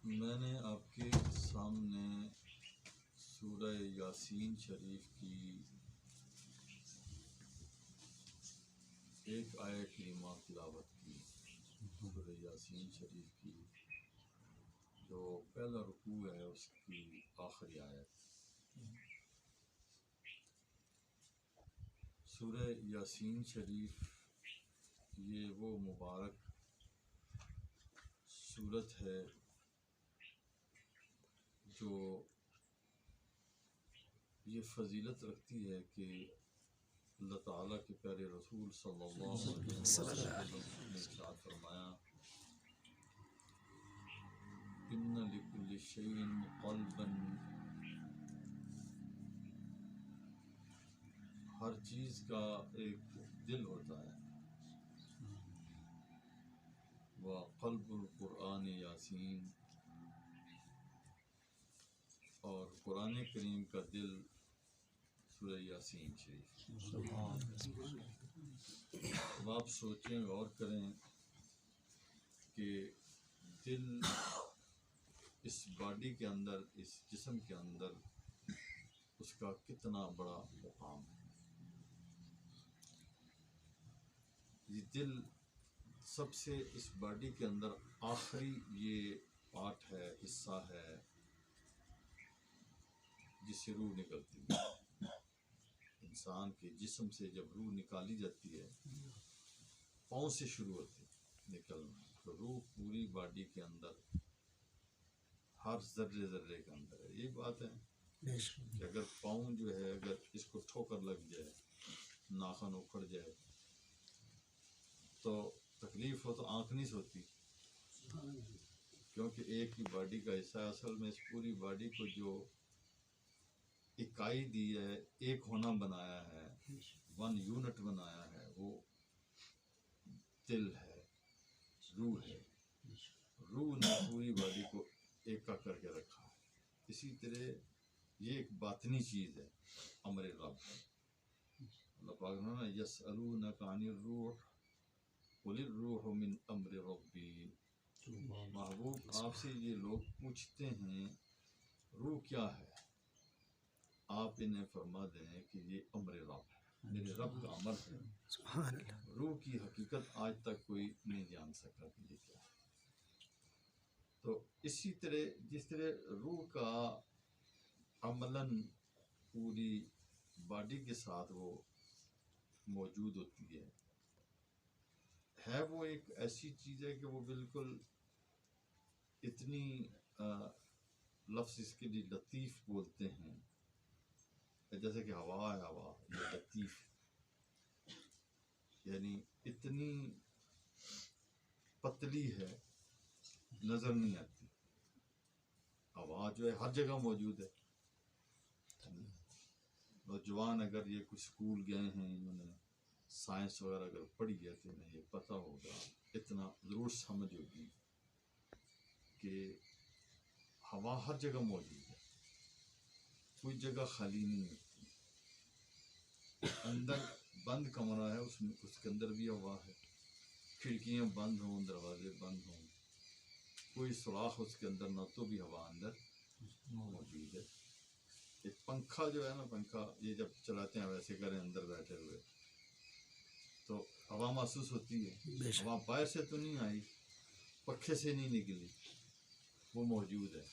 میں نے آپ کے سامنے سورہ یاسین شریف کی ایک آیت کریمہ تلاوت کی. سورہ یاسین شریف کی جو پہلا رکوع ہے اس کی آخری آیت. سورہ یاسین شریف یہ وہ مبارک سورت ہے جو یہ فضیلت رکھتی ہے کہ اللہ تعالیٰ کے پیارے رسول صلی اللہ علیہ وسلم نے ارشاد فرمایا ان لکل شیء قلبا، ہر چیز کا ایک دل ہوتا ہے. وقلب القرآن یاسین، اور قرآن کریم کا دل سورہ یاسین شریف. اب آپ سوچیں غور کریں کہ دل اس باڈی کے اندر، اس جسم کے اندر اس کا کتنا بڑا مقام ہے. یہ دل سب سے اس باڈی کے اندر آخری یہ پارٹ ہے، حصہ ہے جس سے روح نکلتی ہے. انسان کے جسم سے جب روح نکالی جاتی ہے پاؤں سے شروع ہوتی ہے نکلنا، تو روح پوری باڈی کے اندر ہر ذرے ذرے کے اندر ہے. یہ بات ہے کہ اگر پاؤں جو ہے اگر اس کو ٹھوکر لگ جائے، ناخن اکھڑ جائے تو تکلیف ہو تو آنکھ نہیں سوتی، کیونکہ ایک ہی باڈی کا حصہ ہے. اصل میں اس پوری باڈی کو جو اکائی دی ہے، ایک ہونا بنایا ہے، 1 یونٹ بنایا ہے، وہ دل ہے، روح ہے. روح نے پوری باڈی کو ایک کا کر کے رکھا ہے. اسی طرح یہ ایک باطنی چیز ہے، امر رب. اللہ پاک نے یسألونک عن الروح قل الروح من امر ربی. محبوب آپ سے یہ لوگ پوچھتے ہیں روح کیا ہے، آپ انہیں فرما دیں کہ یہ امر رب ہے، میرے رب کا امر ہے. روح کی حقیقت آج تک کوئی نہیں جان سکا کہ یہ کیا ہے. تو اسی طرح جس طرح روح کا عملاً پوری باڈی کے ساتھ وہ موجود ہوتی ہے وہ ایک ایسی چیز ہے کہ وہ بالکل اتنی لفظ اس کے لیے لطیف بولتے ہیں، جیسے کہ ہوا ہے، ہوا یہ لطیف، یعنی اتنی پتلی ہے نظر نہیں آتی. ہوا جو ہے ہر جگہ موجود ہے. نوجوان اگر یہ کچھ اسکول گئے ہیں، انہوں نے سائنس وغیرہ اگر پڑھی ہے تو انہیں یہ پتہ ہوگا، اتنا ضرور سمجھ ہوگی کہ ہوا ہر جگہ موجود ہے، کوئی جگہ خالی نہیں ہوتی. اندر بند کمرہ ہے، اس کے اندر بھی ہوا ہے، کھڑکیاں بند ہوں، دروازے بند ہوں، کوئی سوراخ اس کے اندر نہ تو بھی ہوا اندر موجود ہے. ایک پنکھا جو ہے نا، پنکھا یہ جب چلاتے ہیں ویسے کریں اندر بیٹھے ہوئے تو ہوا محسوس ہوتی ہے. ہوا باہر سے تو نہیں آئی، پنکھے سے نہیں نکلی، وہ موجود ہے،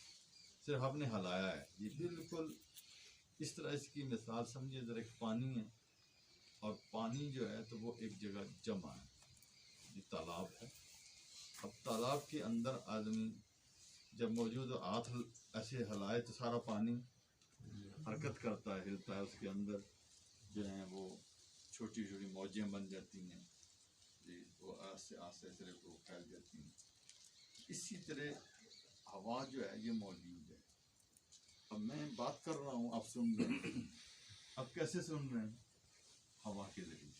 صرف ہم نے ہلایا ہے. یہ بالکل اس طرح اس کی مثال سمجھے ذرا، ایک پانی ہے اور پانی جو ہے تو وہ ایک جگہ جمع ہے، یہ تالاب ہے. اب تالاب کے اندر آدمی جب موجود ہو، ہاتھ ایسے ہلائے تو سارا پانی حرکت کرتا ہے، ہلتا ہے. اس کے اندر جو ہیں وہ چھوٹی چھوٹی موجیں بن جاتی ہیں، وہ آہستہ آہستہ اس طرح کو پھیل جاتی ہیں. اسی طرح ہوا جو ہے یہ موجود ہے. اب میں بات کر رہا ہوں، آپ سن رہے ہیں. اب کیسے سن رہے ہیں؟ ہوا کے ذریعے.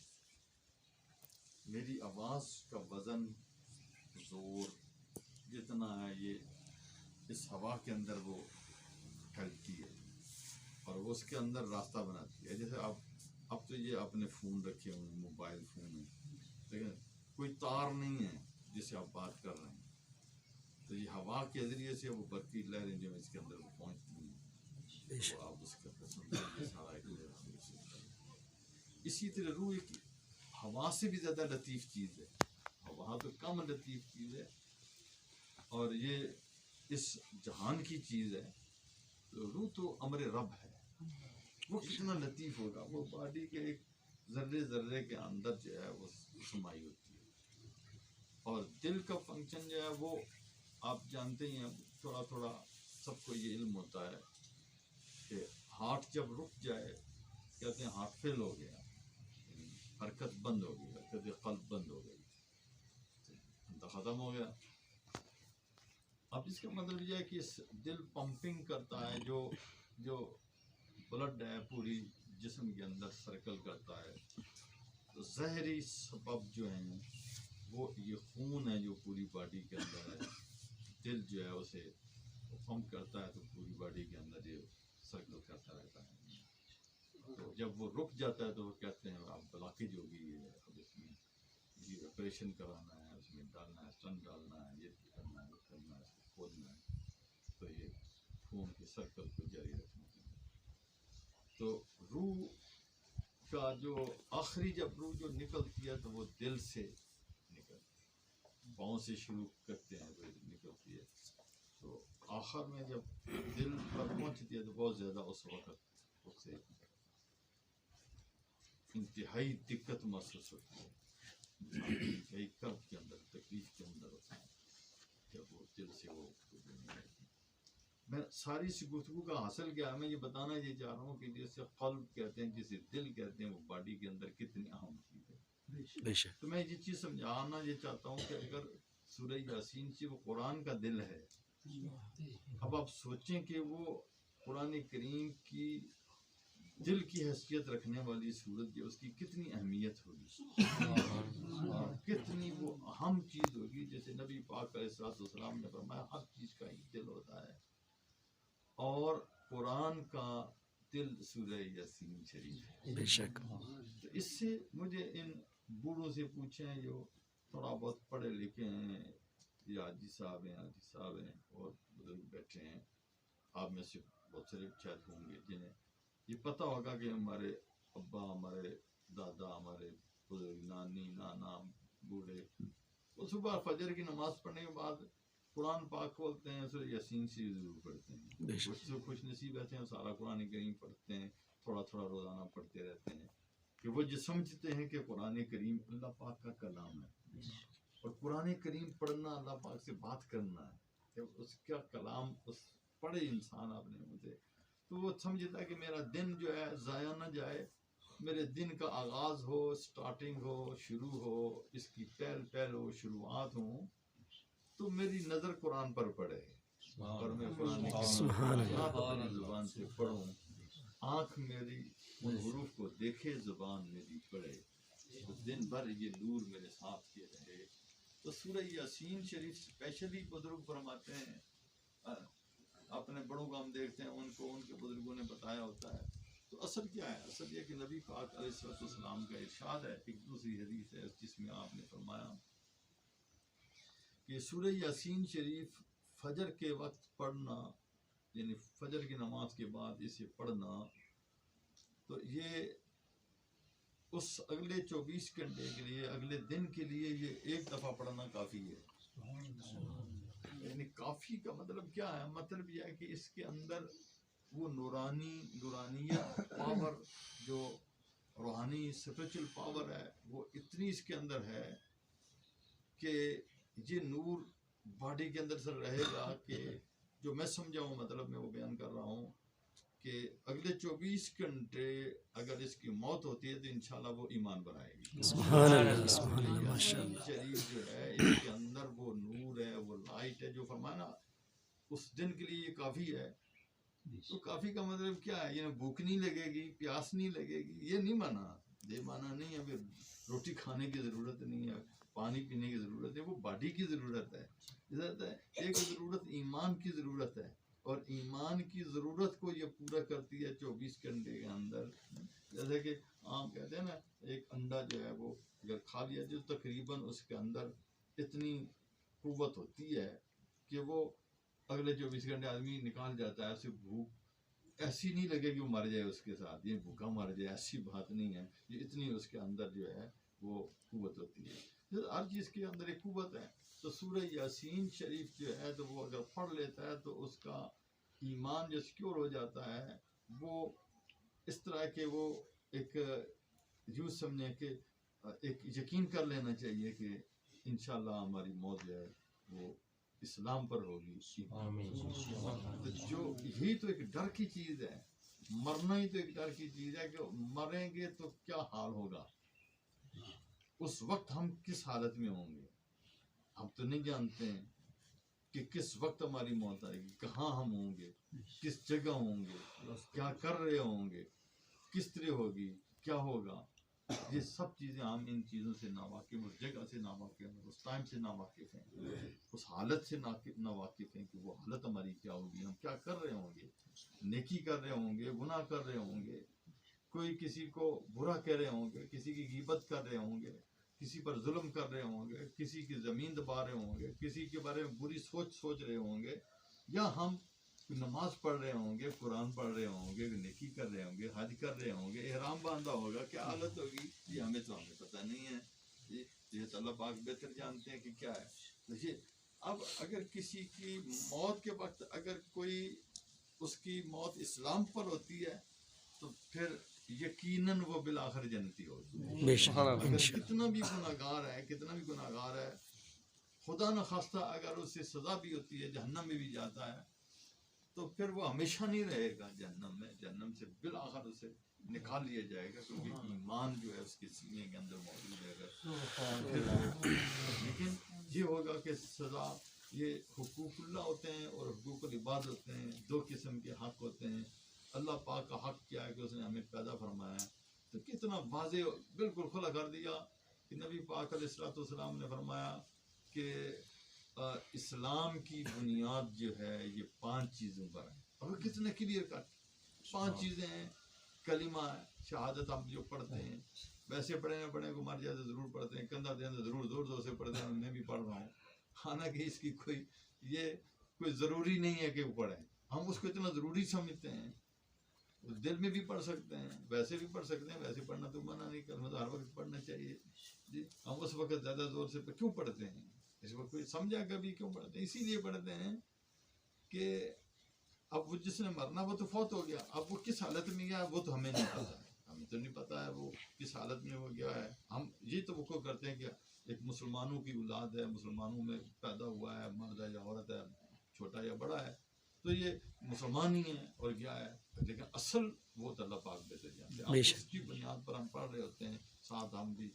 میری آواز کا وزن، زور جتنا ہے یہ اس ہوا کے اندر وہ پھیلتی ہے اور وہ اس کے اندر راستہ بناتی ہے. جیسے اب تو یہ اپنے فون رکھے ہوئے ہیں، موبائل فون ہیں، لیکن کوئی تار نہیں ہے جس سے آپ بات کر رہے ہیں. تو یہ ہوا کے ذریعے سے وہ برقی لہریں جو اس کے اندر وہ پہنچتی ہیں، تو آپ اس کا قسم سارا ایک لہر سے۔ اسی طرح روح ایک ہوا سے بھی زیادہ لطیف چیز ہے، ہوا تو کم لطیف چیز ہے، اور یہ اس جہان کی چیز ہے، تو روح تو امر رب ہے، وہ کتنا لطیف ہوگا، وہ باڈی کے ایک ذرے ذرے کے اندر جو ہے وہ سمائی ہوتی ہے۔ اور دل کا فنکشن جو ہے وہ آپ جانتے ہی ہیں، تھوڑا تھوڑا سب کو یہ علم ہوتا ہے کہ ہارٹ جب رک جائے، کہتے ہیں ہارٹ فیل ہو گیا، حرکت بند ہو گئی، حرکت قلب بند ہو گئی، ختم ہو گیا۔ اب اس کا مطلب یہ ہے کہ دل پمپنگ کرتا ہے، جو بلڈ ہے پوری جسم کے اندر سرکل کرتا ہے، تو ظاہری سبب جو ہیں وہ یہ خون ہے جو پوری باڈی کے اندر ہے، دل جو ہے اسے پمپ کرتا ہے تو پوری باڈی کے اندر یہ سرکل کرتا رہتا ہے۔ تو جب وہ رک جاتا ہے تو وہ کہتے ہیں اب بلاکیج ہو گئی ہے، اب اس میں یہ آپریشن کرانا ہے، اس میں ڈالنا ہے، سٹنٹ ڈالنا ہے، یہ کرنا ہے، وہ کرنا ہے، اس کو کھولنا ہے، تو یہ خون کے سرکل کو جاری رکھنا ہے۔ تو روح کا جو آخری جب روح جو نکلتی ہے تو وہ دل سے نکلتی ہے، پاؤں سے شروع کرتے ہیں تو نکلتی ہے، تو آخر میں جب دل پر پہنچتی ہے تو بہت زیادہ اس وقت اس سے انتہائی دقت محسوس ہوتی ہے، انتہائی کرب کے اندر، تکلیف کے اندر ہوتا ہے جب وہ دل سے وہ میں ساری سی گفتگو کا حاصل کیا ہے، میں یہ بتانا یہ چاہ رہا ہوں کہ جیسے قلب کہتے ہیں، جسے دل کہتے ہیں، وہ باڈی کے اندر کتنی اہم چیز ہے۔ بے شک تو میں یہ چیز سمجھانا یہ چاہتا ہوں کہ اگر سورہ یاسین سے وہ قرآن کا دل ہے، اب آپ سوچیں کہ وہ قرآن کریم کی دل کی حیثیت رکھنے والی صورت جو اس کی کتنی اہمیت ہوگی، کتنی وہ اہم چیز ہوگی۔ جیسے نبی پاک علیہ السلام نے فرمایا ہر چیز کا ایک دل ہوتا ہے، اور قرآن کا دل سورہ یاسین شریف ہے۔ بے شک تو اس سے مجھے ان بوڑھوں سے پوچھیں جو تھوڑا بہت پڑھے لکھے ہیں، یہ حاجی صاحب ہیں اور بزرگ بیٹھے ہیں، آپ میں سے بہت سارے شاید ہوں گے جنہیں یہ پتہ ہوگا کہ ہمارے ابا، ہمارے دادا، ہمارے بزرگ نانی، نانا، بوڑھے وہ صبح فجر کی نماز پڑھنے کے بعد قرآن پاک کھولتے ہیں، سورہ یاسین سے ضرور پڑھتے ہیں۔ کچھ تو خوش نصیب ایسے ہیں سارا قرآن کریم پڑھتے ہیں، تھوڑا تھوڑا روزانہ پڑھتے رہتے ہیں، کہ وہ جو سمجھتے ہیں کہ قرآن کریم اللہ پاک کا کلام ہے، اور قرآن کریم پڑھنا اللہ پاک سے بات کرنا ہے، کہ اس کا کلام اس پڑھے انسان اپنے منہ سے، تو وہ سمجھتا ہے کہ میرا دن جو ہے ضائع نہ جائے، میرے دن کا آغاز ہو، سٹارٹنگ ہو، شروع ہو، اس کی پہل ہو، شروعات ہوں، تو میری نظر قرآن پر پڑے اور میں قرآن کریم اپنی زبان سے پڑھوں، آنکھ میری ان حروف کو دیکھے، زبان میری پڑھے، تو دن بھر یہ نور میرے ساتھ یہ رہے۔ تو سورہ یاسین شریف اسپیشلی بزرگ فرماتے ہیں، اپنے بڑوں کو ہم دیکھتے ہیں، ان کو ان کے بزرگوں نے بتایا ہوتا ہے۔ تو اصل کیا ہے؟ اصل یہ کہ نبی پاک علیہ السلام کا ارشاد ہے، ایک دوسری حدیث ہے جس میں آپ نے فرمایا کہ سورہ یاسین شریف فجر کے وقت پڑھنا، یعنی فجر کی نماز کے بعد اسے پڑھنا، تو یہ اس اگلے 24 گھنٹے کے لیے، اگلے دن کے لیے یہ ایک دفعہ پڑھنا کافی ہے۔ یعنی کافی کا مطلب کیا ہے؟ مطلب یہ ہے کہ اس کے اندر وہ نورانیت پاور، جو روحانی اسپرچل پاور ہے، وہ اتنی اس کے اندر ہے کہ یہ نور باڈی کے اندر سے رہے گا، کہ جو میں سمجھا ہوں، مطلب میں وہ بیان کر رہا ہوں کہ اگلے 24 گھنٹے اگر اس کی موت ہوتی ہے تو انشاءاللہ وہ ایمان بنائے گی۔ سبحان اللہ، سبحان اللہ، ماشاء یاسین اللہ۔ شریف جو ہے اس کے اندر وہ نور ہے، وہ لائٹ ہے، جو فرمانا اس دن کے لیے یہ کافی ہے۔ تو کافی کا مطلب کیا ہے؟ یہ بھوک نہیں لگے گی، پیاس نہیں لگے گی، یہ نہیں مانا، یہ مانا نہیں ہے روٹی کھانے کی ضرورت نہیں ہے، پانی پینے کی ضرورت ہے، وہ باڈی کی ضرورت ہے۔ ایک ضرورت ایمان کی ضرورت ہے، اور ایمان کی ضرورت کو یہ پورا کرتی ہے 24 گھنٹے کے اندر۔ جیسے کہ عام کہتے ہیں نا، ایک انڈا جو ہے وہ اگر کھا لیا جو تقریباً اس کے اندر اتنی قوت ہوتی ہے کہ وہ اگلے 24 گھنٹے آدمی نکال جاتا ہے، اسے بھوک ایسی نہیں لگے کہ وہ مر جائے اس کے ساتھ، یہ بھوکا مر جائے، ایسی بات نہیں ہے، یہ اتنی اس کے اندر جو ہے وہ قوت ہوتی ہے، ہر چیز کے اندر ایک قوت ہے۔ تو سورہ یاسین شریف جو ہے تو وہ اگر پڑھ لیتا ہے تو اس کا ایمان جو سیکور ہو جاتا ہے، وہ اس طرح کہ وہ ایک یوں سمجھیں کہ ایک یقین کر لینا چاہیے کہ انشاءاللہ ہماری موت جو ہے وہ اسلام پر ہوگی۔ تو جو یہی تو ایک ڈر کی چیز ہے، مرنا ہی تو ایک ڈر کی چیز ہے کہ مریں گے تو کیا حال ہوگا، اس وقت ہم کس حالت میں ہوں گے، ہم تو نہیں جانتے ہیں کہ کس وقت ہماری موت آئے گی، کہاں ہم ہوں گے، کس جگہ ہوں گے، کیا کر رہے ہوں گے، کس طرح ہوگی، کیا ہوگا، یہ سب چیزیں ہم ان چیزوں سے ناواقف، اس جگہ سے ناواقف ہیں، اس ٹائم سے ناواقف ہیں، اس حالت سے ناواقف ہیں کہ وہ حالت ہماری کیا ہوگی، ہم کیا کر رہے ہوں گے، نیکی کر رہے ہوں گے، گناہ کر رہے ہوں گے، کوئی کسی کو برا کہہ رہے ہوں گے، کسی کی غیبت کر رہے ہوں گے، کسی پر ظلم کر رہے ہوں گے، کسی کی زمین دبا رہے ہوں گے، کسی کے بارے میں بری سوچ رہے ہوں گے، یا ہم نماز پڑھ رہے ہوں گے، قرآن پڑھ رہے ہوں گے، نیکی کر رہے ہوں گے، حج کر رہے ہوں گے، احرام باندھا ہوگا، کیا حالت ہوگی یہ ہمیں پتہ نہیں ہے، یہ تو اللہ پاک بہتر جانتے ہیں کہ کیا ہے۔ دیکھیے اب اگر کسی کی موت کے وقت اگر کوئی اس کی موت اسلام پر ہوتی ہے تو پھر یقیناً وہ بالآخر جنتی ہوگی، بے شک اگر انشاءاللہ۔ کتنا بھی گناہ گار ہے، خدا نخواستہ اگر اسے سزا بھی ہوتی ہے، جہنم میں بھی جاتا ہے، تو پھر وہ ہمیشہ نہیں رہے گا جہنم میں، جہنم سے بالآخر اسے نکال لیا جائے گا، کیونکہ ایمان جو ہے اس کے سینے کے اندر موجود ہے گا۔ لیکن یہ ہوگا کہ سزا، یہ حقوق اللہ ہوتے ہیں اور حقوق العباد ہوتے ہیں، دو قسم کے حق ہوتے ہیں۔ اللہ پاک کا حق کیا ہے کہ اس نے ہمیں پیدا فرمایا ہے، تو کتنا واضح بالکل کھلا کر دیا کہ نبی پاک علیہ الصلوۃ والسلام نے فرمایا کہ اسلام کی بنیاد جو ہے یہ 5 چیزوں پر ہے، اور کتنے کلیئر کٹ 5 چیزیں ہیں۔ کلمہ ہے، شہادت ہم جو پڑھتے ہیں، ویسے پڑھے نہ پڑھے کو مر جائے تو ضرور پڑھتے ہیں، کندھا دیں تو ضرور زور زور سے پڑھتے ہیں، میں بھی پڑھ رہا ہوں، حالانکہ اس کی کوئی ضروری نہیں ہے کہ وہ پڑھیں، ہم اس کو اتنا ضروری سمجھتے ہیں، دل میں بھی پڑھ سکتے ہیں، ویسے بھی پڑھ سکتے ہیں، ویسے پڑھنا تو منع نہیں کرنا، تو ہر وقت پڑھنا چاہیے جی۔ ہم اس وقت زیادہ زور سے کیوں پڑھتے ہیں، اس وقت کوئی سمجھا کبھی کیوں پڑھتے ہیں؟ اسی لیے پڑھتے ہیں کہ اب وہ جس نے مرنا وہ تو فوت ہو گیا، اب وہ کس حالت میں گیا وہ تو ہمیں نہیں پتا ہے، ہمیں تو نہیں پتا ہے وہ کس حالت میں وہ گیا ہے۔ ہم یہ توقع کرتے ہیں کہ ایک مسلمانوں کی اولاد ہے، مسلمانوں میں پیدا ہوا ہے، مرد ہے یا عورت ہے، چھوٹا یا بڑا ہے، تو یہ مسلمان ہی ہے اور گیا ہے، لیکن اصل وہ تو اللہ پاک بہتر جانتے ہیں۔ اب اس کی بنیاد پر ہم پڑھ رہے ہوتے ہیں ساتھ ہم بھی،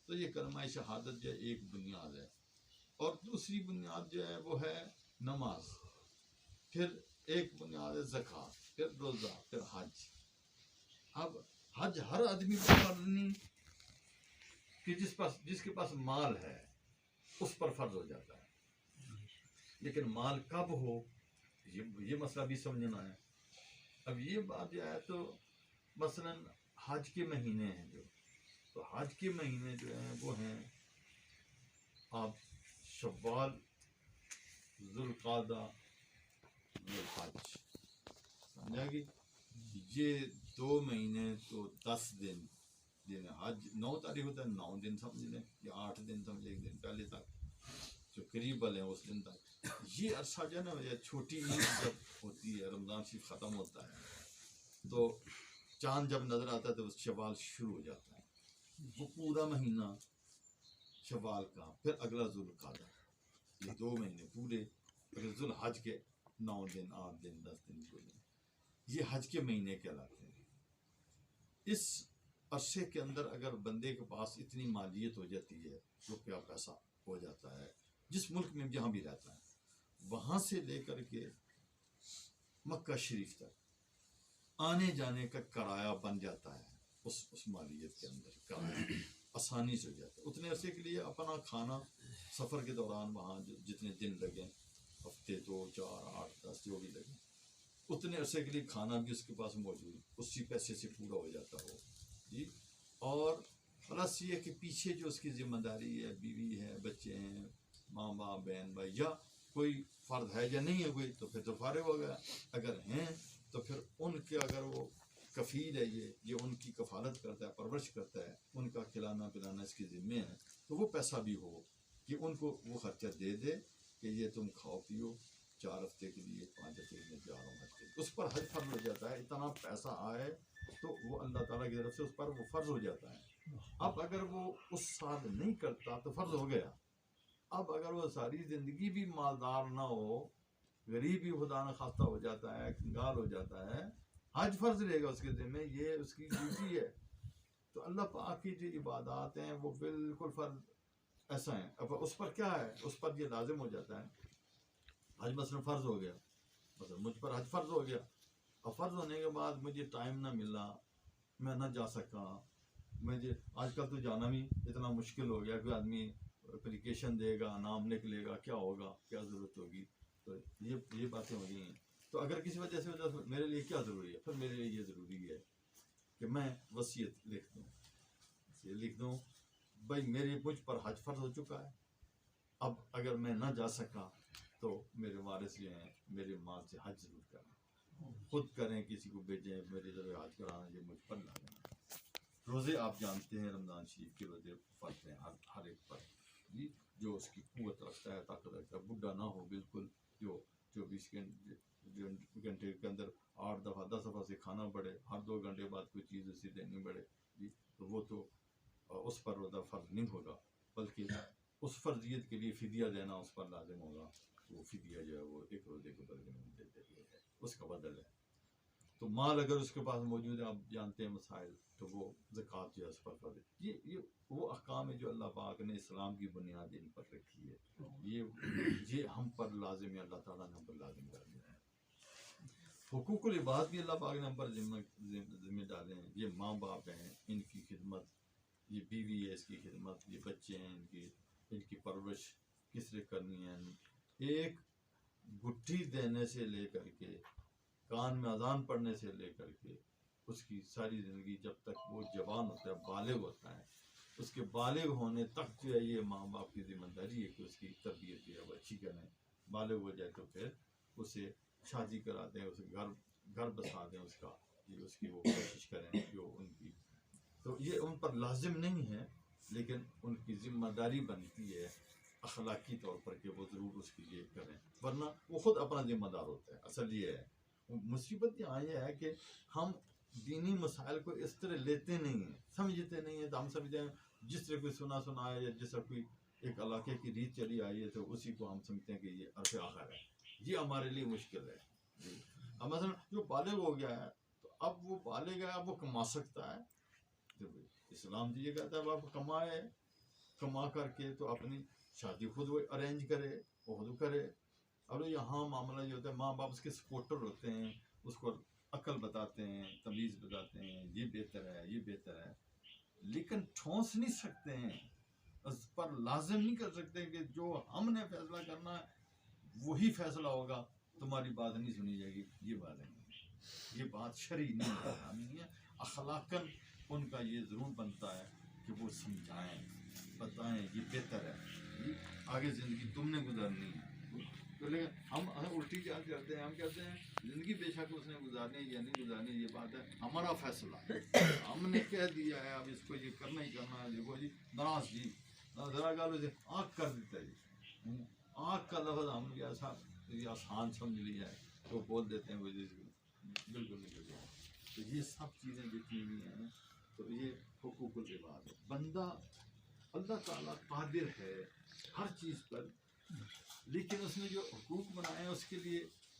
تو یہ کلمہ شہادت جو ایک بنیاد ہے، اور دوسری بنیاد جو ہے وہ ہے نماز، پھر ایک بنیاد ہے زکوٰۃ، پھر روزہ، پھر حج۔ اب حج ہر آدمی پر فرض نہیں کہ جس کے پاس مال ہے اس پر فرض ہو جاتا ہے، لیکن مال کب ہو یہ مسئلہ بھی سمجھنا ہے۔ اب یہ بات جو ہے تو مثلا حج کے مہینے ہیں جو، تو حج کے مہینے جو ہیں وہ ہیں آپ شوال، ذوالقعدہ، ذوالحج، سمجھا گی؟ یہ 2 مہینے تو 10 دن، جن حج 9 تاریخ ہوتا ہے، 9 دن سمجھ لیں یا 8 دن سمجھ لیں، 1 دن پہلے تک جو قریب والے ہیں اس دن تک، یہ عرصہ جو ہے نا، یہ چھوٹی عید جب ہوتی ہے، رمضان شریف ختم ہوتا ہے تو چاند جب نظر آتا ہے تو شوال شروع ہو جاتا ہے، وہ پورا مہینہ شوال کا، پھر اگلا ذوالقعدہ، یہ 2 مہینے پورے، پھر ذوالحج کے 9 دن، 8 دن، 10 دن، 2 دن، یہ حج کے مہینے کہلاتے ہیں۔ اس عرصے کے اندر اگر بندے کے پاس اتنی مالیت ہو جاتی ہے، روپیہ پیسہ ہو جاتا ہے، جس ملک میں جہاں بھی رہتا ہے، وہاں سے لے کر کے مکہ شریف تک آنے جانے کا کرایہ بن جاتا ہے، اس مالیت کے اندر کرایہ آسانی سے ہو جاتا ہے۔ اتنے عرصے کے لیے اپنا کھانا سفر کے دوران وہاں جتنے دن لگیں، ہفتے 2 4 8 10 جو بھی لگیں، اتنے عرصے کے لیے کھانا بھی اس کے پاس موجود، اسی پیسے سے پورا ہو جاتا ہو جی۔ اور پلس یہ کہ پیچھے جو اس کی ذمہ داری ہے، بیوی ہے، بچے ہیں، ماں باپ، بہن بھائی، یا کوئی فرض ہے یا نہیں ہے کوئی تو پھر تو فارغ ہو گیا. اگر ہیں تو پھر ان کے اگر وہ کفیل ہے یہ ان کی کفالت کرتا ہے، پرورش کرتا ہے، ان کا کھلانا پلانا اس کے ذمے ہے، تو وہ پیسہ بھی ہو کہ ان کو وہ خرچہ دے دے کہ یہ تم کھاؤ پیو 4 ہفتے کے لیے 5 ہفتے کے لیے جا رہا ہوں حج کے لیے. اس پر حج فرض ہو جاتا ہے. اتنا پیسہ آئے تو وہ اللہ تعالیٰ کی طرف سے اس پر وہ فرض ہو جاتا ہے. اب اگر وہ اس سال نہیں کرتا تو فرض ہو گیا. اب اگر وہ ساری زندگی بھی مالدار نہ ہو، غریب ہی خدا نخواستہ ہو جاتا ہے، کنگال ہو جاتا ہے، حج فرض رہے گا اس کے ذمہ، یہ اس کی ڈیوٹی ہے. تو اللہ پاک کی جو عبادات ہیں وہ بالکل فرض ایسا ہیں. اب اس پر کیا ہے، اس پر یہ لازم ہو جاتا ہے. حج مثلا فرض ہو گیا، مثلا مجھ پر حج فرض ہو گیا. اب فرض ہونے کے بعد مجھے ٹائم نہ ملا، میں نہ جا سکا. مجھے آج کل تو جانا بھی اتنا مشکل ہو گیا کہ آدمی اپلیکیشن دے گا، نام نکلے گا، کیا ہوگا، کیا ضرورت ہوگی. تو یہ باتیں ہو گئی ہیں. تو اگر کسی وجہ سے میرے لیے کیا ضروری ہے، پھر میرے لیے یہ ضروری ہے کہ میں وصیت لکھ دوں بھائی مجھ پر حج فرض ہو چکا ہے. اب اگر میں نہ جا سکا تو میرے وارث جو ہیں میرے مال سے حج ضرور کریں، خود کریں، کسی کو بھیجیں میرے ذریعے حج کرانا، یہ مجھ پر لازم ہے. روزے آپ جانتے ہیں رمضان شریف کے روزے فرض ہیں ہر ایک پر جی. جو اس کی قوت رکھتا ہے، طاقت رکھتا ہے، بڈھا نہ ہو بالکل، جو 24 گھنٹے کے اندر 8 دفعہ 10 دفعہ سے کھانا پڑے، ہر 2 گھنٹے بعد کوئی چیز اسے دینی پڑے جی، تو وہ تو اس پر روزہ فرض نہیں ہوگا، بلکہ اس فرضیت کے لیے فدیہ دینا اس پر لازم ہوگا. وہ فدیہ جو ہے وہ 1 روزے کے بدلے میں دیتے ہے، اس کا بدل ہے. تو مال اگر اس کے پاس موجود ہے، آپ جانتے ہیں مسائل، تو وہ زکوٰۃ جو ہے اس پر فرض ہے. یہ وہ احکام ہے جو اللہ پاک نے اسلام کی بنیاد ان پر رکھی ہے. یہ ہم پر لازم ہے، اللہ تعالیٰ نے ہم پر لازم کر دیا ہے. حقوق العباد بھی اللہ پاک نے ہم پر ذمہ ڈالے ہیں. یہ ماں باپ ہیں، ان کی خدمت، یہ بیوی ہے اس کی خدمت، یہ بچے ہیں ان کی پرورش کس طرح کرنی ہے. ایک گٹھی دینے سے لے کر کے، کان میں اذان پڑھنے سے لے کر کے، اس کی ساری زندگی جب تک وہ جوان ہوتا ہے، بالغ ہوتا ہے، اس کے بالغ ہونے تک جو ہے یہ ماں باپ کی ذمہ داری ہے کہ اس کی تربیت جو ہے وہ اچھی کریں. بالغ ہو جائے تو پھر اسے شادی کرا دیں، اسے گھر بسا دیں، اس کی وہ کوشش کریں جو ان کی. تو یہ ان پر لازم نہیں ہے، لیکن ان کی ذمہ داری بنتی ہے اخلاقی طور پر کہ وہ ضرور اس کی یہ کریں، ورنہ وہ خود اپنا ذمہ دار ہوتا ہے. اصل یہ ہے مصیبت یہاں یہ ہے کہ ہم دینی مسائل کو اس طرح لیتے نہیں ہیں، سمجھتے نہیں ہیں. تو ہم سمجھتے ہیں جس طرح کوئی سنا ہے یا جس طرح کوئی ایک علاقے کی ریت چلی آئی ہے تو اسی کو ہم سمجھتے ہیں کہ یہ عرف آخر ہے. یہ ہمارے لیے مشکل ہے جی. اب مثلا جو بالغ ہو گیا ہے تو اب وہ بالغ ہے، اب وہ کما سکتا ہے. اسلام یہ کہتا ہے آپ کمائے، کما کر کے تو اپنی شادی خود وہ ارینج کرے، وہ خود کرے. اب یہاں معاملہ یہ ہوتا ہے ماں باپ اس کے سپورٹر ہوتے ہیں، اس کو عقل بتاتے ہیں، تمیز بتاتے ہیں، یہ بہتر ہے، یہ بہتر ہے، لیکن ٹھونس نہیں سکتے ہیں، اس پر لازم نہیں کر سکتے کہ جو ہم نے فیصلہ کرنا ہے وہی فیصلہ ہوگا، تمہاری بات نہیں سنی جائے گی. یہ بات نہیں ہے، یہ بات شرعی نہیں ہے. اخلاقاً ان کا یہ ضرور بنتا ہے کہ وہ سمجھائیں، بتائیں یہ بہتر ہے، یہ آگے زندگی تم نے گزارنی ہے. لیکن ہم الٹی کیا کرتے ہیں، ہم کہتے ہیں زندگی بے شک اس نے گزارنی ہے یا نہیں گزارنی، یہ بات ہے ہمارا فیصلہ، ہم نے کہہ دیا ہے اب اس کو یہ کرنا ہی کرنا ہے. دیکھو جی ناراض جی ذرا گالو جی آنکھ کر دیتا ہے جی. آنکھ کا لفظ ہم نے ایسا یہ آسان سمجھ لیا ہے تو بول دیتے ہیں وہ بالکل نہیں. تو یہ سب چیزیں جتنی بھی ہیں تو یہ حقوق العباد ہے. بندہ اللہ تعالیٰ قادر ہے ہر چیز پر، لیکن اس نے جو حقوق بنائے ہیں اس کے لیے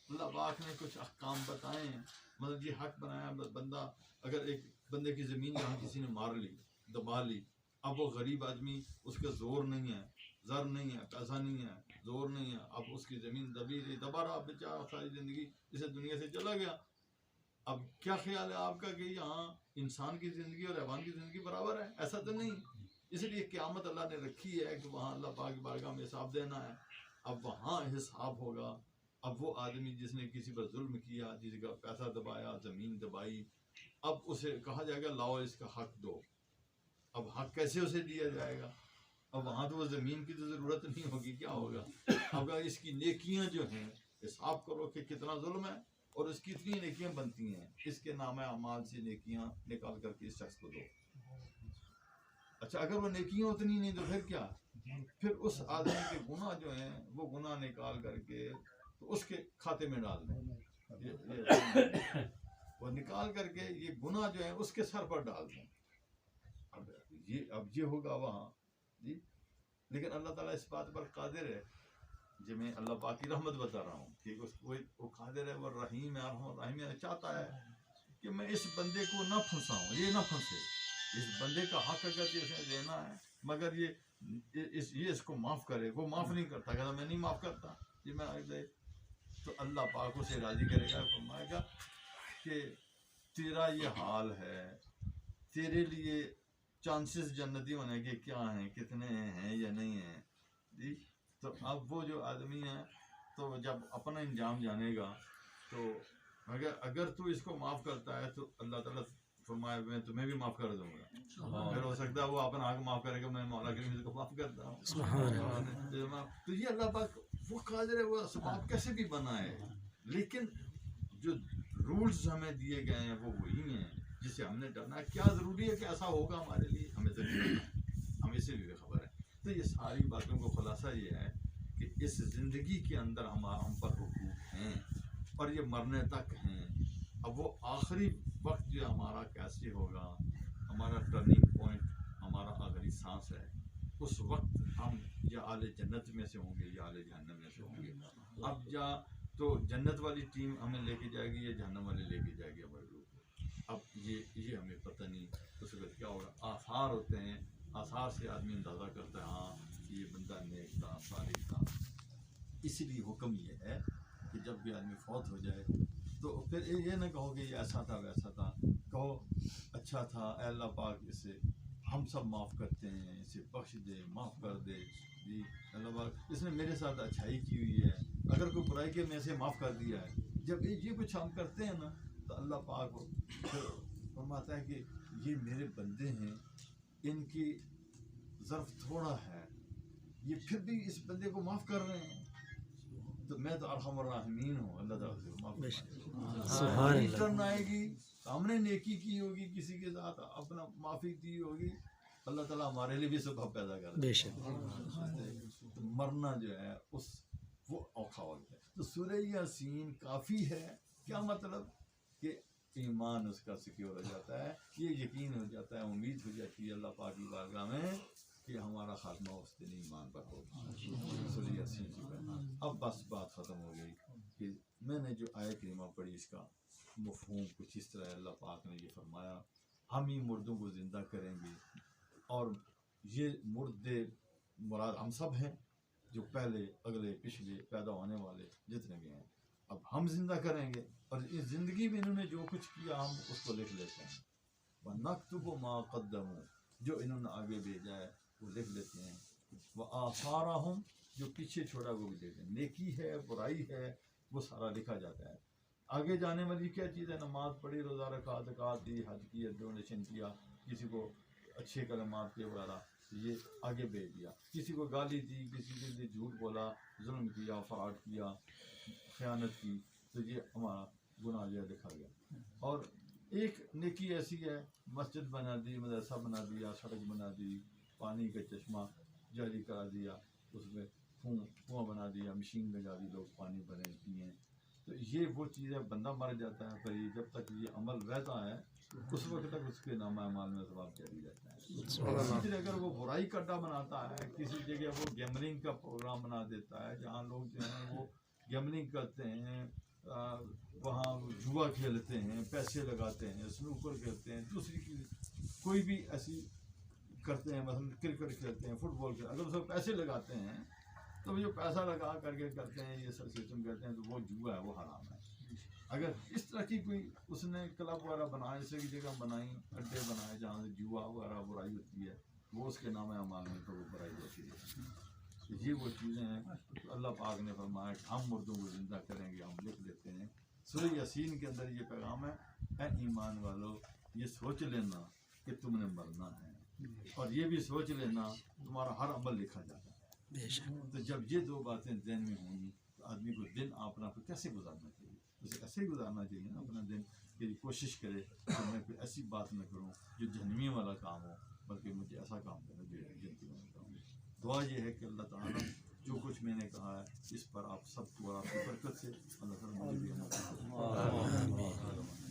اللہ پاک نے کچھ احکام بتائے ہیں. مطلب یہ حق بنایا بندہ اگر ایک بندے کی زمین جہاں کسی نے مار لی، دبا لی، اب وہ غریب آدمی، اس کا زور نہیں ہے، زر نہیں ہے، پیسہ نہیں ہے، زور نہیں ہے، اب اس کی زمین دبا رہا بیچارہ ساری زندگی اسے دنیا سے چلا گیا. اب کیا خیال ہے آپ کا کہ یہاں انسان کی زندگی اور حیوان کی زندگی برابر ہے؟ ایسا تو نہیں. اس لیے قیامت اللہ نے رکھی ہے کہ وہاں اللہ پاک کی بارگاہ میں حساب دینا ہے. اب وہاں حساب ہوگا. اب وہ آدمی جس نے کسی پر ظلم کیا، جس کا پیسہ دبایا، زمین دبائی، اب اسے کہا جائے گا لاؤ اس کا حق دو. اب حق کیسے اسے دیا جائے گا؟ اب وہاں تو وہ زمین کی تو ضرورت نہیں ہوگی، کیا ہوگا؟ اگر اس کی نیکیاں جو ہیں حساب کرو کہ کتنا ظلم ہے اور اس کی اتنی نیکیاں بنتی ہیں، اس کے نام اعمال سے نیکیاں نکال کر کے اس شخص کو دو۔ اچھا اگر وہ نیکیاں اتنی نہیں تو پھر کیا؟ پھر اس آدمی کے گناہ جو ہیں وہ گناہ نکال کر کے تو اس کے کھاتے میں ڈال دیں، وہ نکال کر کے یہ گناہ جو ہے اس کے سر پر ڈال دیں۔ اب یہ ہوگا وہاں جی، لیکن اللہ تعالیٰ اس بات پر قادر ہے، جو میں اللہ پاک کی رحمت بتا رہا ہوں کہ وہ قادر ہے، وہ رحیم ہے، ارحم الراحمین ہے، چاہتا ہے کہ میں اس بندے کو نہ پھنساؤں، یہ نہ پھنسے، اس بندے کا حق اگر اسے دینا ہے مگر یہ اس کو معاف کرے، وہ معاف نہیں کرتا، کہتا میں نہیں معاف کرتا، یہ میں دے تو اللہ پاک اسے راضی کرے گا، فرمائے گا کہ تیرا یہ حال ہے، تیرے لیے چانسز جنتی ہونے کے کیا ہیں، کتنے ہیں یا نہیں ہیں جی۔ تو اب وہ جو آدمی ہے تو جب اپنا انجام جانے گا تو اگر تو اس کو معاف کرتا ہے تو اللہ تعالیٰ فرمایا میں تمہیں بھی معاف کر دوں گا، پھر ہو سکتا ہے وہ اپنا حق معاف کرے گا، میں مولا کریم اس کو معاف کرتا ہوں۔ تو یہ اللہ پاک وہ قادر ہے، وہ اسباب کیسے بھی بنائے، لیکن جو رولز ہمیں دیے گئے ہیں وہ وہی ہیں جسے ہم نے ڈرنا ہے۔ کیا ضروری ہے کہ ایسا ہوگا ہمارے لیے، ہمیں تو نہیں پتا، ہمیں سے بھی خبر ہے۔ تو یہ ساری باتوں کو خلاصہ یہ ہے کہ اس زندگی کے اندر ہم پر حقوق ہیں اور یہ مرنے تک ہیں۔ اب وہ آخری وقت جو ہمارا کیسے ہوگا، ہمارا ٹرننگ پوائنٹ ہمارا آخری سانس ہے، اس وقت ہم یا اہل جنت میں سے ہوں گے یا اہل جہنم میں سے ہوں گے۔ اب تو جنت والی ٹیم ہمیں لے کے جائے گی یا جہنم والے لے کے جائے گی ہمارے لوگ کو، اب یہ ہمیں پتہ نہیں اس وقت کیا ہوگا۔ آثار ہوتے ہیں، آثار سے آدمی اندازہ کرتا ہے ہاں یہ بندہ نیک تھا، صالح تھا۔ اس لیے حکم یہ ہے کہ جب بھی آدمی فوت ہو جائے تو پھر یہ نہ کہو کہ یہ ایسا تھا ویسا تھا، کہو اچھا تھا، اے اللہ پاک اسے ہم سب معاف کرتے ہیں، اسے بخش دے، معاف کر دے جی، اللہ پاک اس نے میرے ساتھ اچھائی کی ہوئی ہے، اگر کوئی برائی کے میں سے معاف کر دیا ہے۔ جب یہ کچھ ہم کرتے ہیں نا تو اللہ پاک فرماتا ہے کہ یہ میرے بندے ہیں، ان کی ظرف تھوڑا ہے، یہ پھر بھی اس بندے کو معاف کر رہے ہیں، تو میں تو ارحم الراحمین ہوں، اللہ تعالیٰ سے معاف ریٹرن آئے گی، ہم نے نیکی کی ہوگی کسی کے ساتھ، اپنا معافی دی ہوگی، اللہ تعالیٰ ہمارے لیے بھی سبب پیدا کر دے گا۔ تو مرنا جو ہے وہ اوکھا وقت ہے۔ تو سورہ یاسین کافی ہے، کیا مطلب کہ ایمان اس کا سیکیور ہو جاتا ہے، یہ یقین ہو جاتا ہے، امید ہو جاتی ہے اللہ پاک کی بارگاہ میں کہ ہمارا خاتمہ اس دن ایمان پر ہوگا۔ سورہ یاسین کی اب بس بات ختم ہو گئی کہ میں نے جو آیت کریمہ پڑھی اس کا مفہوم کچھ اس طرح اللہ پاک نے یہ فرمایا ہم ہی مردوں کو زندہ کریں گے، اور یہ مردے مراد ہم سب ہیں، جو پہلے اگلے پچھلے پیدا ہونے والے جتنے بھی ہیں، اب ہم زندہ کریں گے، اور اس زندگی میں انہوں نے جو کچھ کیا ہم اس کو لکھ لیتے ہیں۔ وَنَكْتُبُ مَا قَدَّمُوا، جو انہوں نے آگے بھیجا ہے وہ لکھ لیتے ہیں۔ وَآثَارَهُمْ، جو پیچھے چھوڑا وہ بھی دیتے ہیں، نیکی ہے برائی ہے وہ سارا لکھا جاتا ہے۔ آگے جانے والی کیا چیز ہے، نماز پڑھی، روزہ رکھا، زکوٰۃ دی، حج کیا، ڈونیشن کیا، کسی کو اچھے کلمات کے وغیرہ یہ آگے بھیج دیا، کسی کو گالی دی، کسی کے لیے جھوٹ بولا، ظلم کیا، فراڈ کیا، خیانت کی، تو یہ ہمارا گناہ جو لکھا گیا۔ اور ایک نیکی ایسی ہے، مسجد بنا دی، مدرسہ بنا دیا، سڑک بنا دی، پانی کا چشمہ جاری کرا دیا، اس میں کنواں بنا دیا، مشین لگا دی، لوگ پانی بھریں پئیں، تو یہ وہ چیز ہے۔ بندہ مر جاتا ہے پر جب تک یہ عمل رہتا ہے اس وقت تک اس کے نامہ اعمال میں ثواب جاری رہتا ہے۔ اسی طرح اگر وہ برائی کا اڈا بناتا ہے، کسی جگہ وہ گیملنگ کا پروگرام بنا دیتا ہے جہاں لوگ جو ہیں وہ گیملنگ کرتے ہیں، وہاں جوا کھیلتے ہیں، پیسے لگاتے ہیں، سنوکر کھیلتے ہیں، دوسری کوئی بھی ایسی کرتے ہیں، مثلا کرکٹ کھیلتے ہیں، فٹ بال کھیلتے ہیں، اگر اس میں پیسے لگاتے ہیں تو جو پیسہ لگا کر کے کرتے ہیں یہ سب سسٹم کرتے ہیں تو وہ جوا ہے، وہ حرام ہے۔ اگر اس طرح کی کوئی اس نے کلب وغیرہ بنائے، سے کی جگہ بنائی، اڈے بنائے جہاں سے جوا وغیرہ برائی ہوتی ہے، وہ اس کے نام اعمال میں تو وہ برائی ہوتی ہے۔ یہ وہ چیزیں ہیں، اللہ پاک نے فرمایا کہ ہم مردوں کو زندہ کریں گے، ہم لکھ لیتے ہیں۔ سورہ یاسین کے اندر یہ پیغام ہے، اے ایمان والو یہ سوچ لینا کہ تم نے مرنا ہے، اور یہ بھی سوچ لینا تمہارا ہر عمل لکھا جاتا ہے. بے شک. تو جب یہ دو باتیں ذہن میں ہوں گی تو آدمی کو دن اپنا پھر کیسے گزارنا چاہیے؟ اسے ایسے ہی گزارنا چاہیے نا اپنا دن کہ کوشش کرے کہ میں کوئی ایسی بات نہ کروں جو جہنمی والا کام ہو، بلکہ مجھے ایسا کام کرنا جو جنتی والا کام ہو. دعا یہ ہے کہ اللہ تعالیٰ جو کچھ میں نے کہا ہے اس پر آپ سب کو اور آپ کی برکت سے اللہ تعالیٰ مجھے بھی عمل کرے.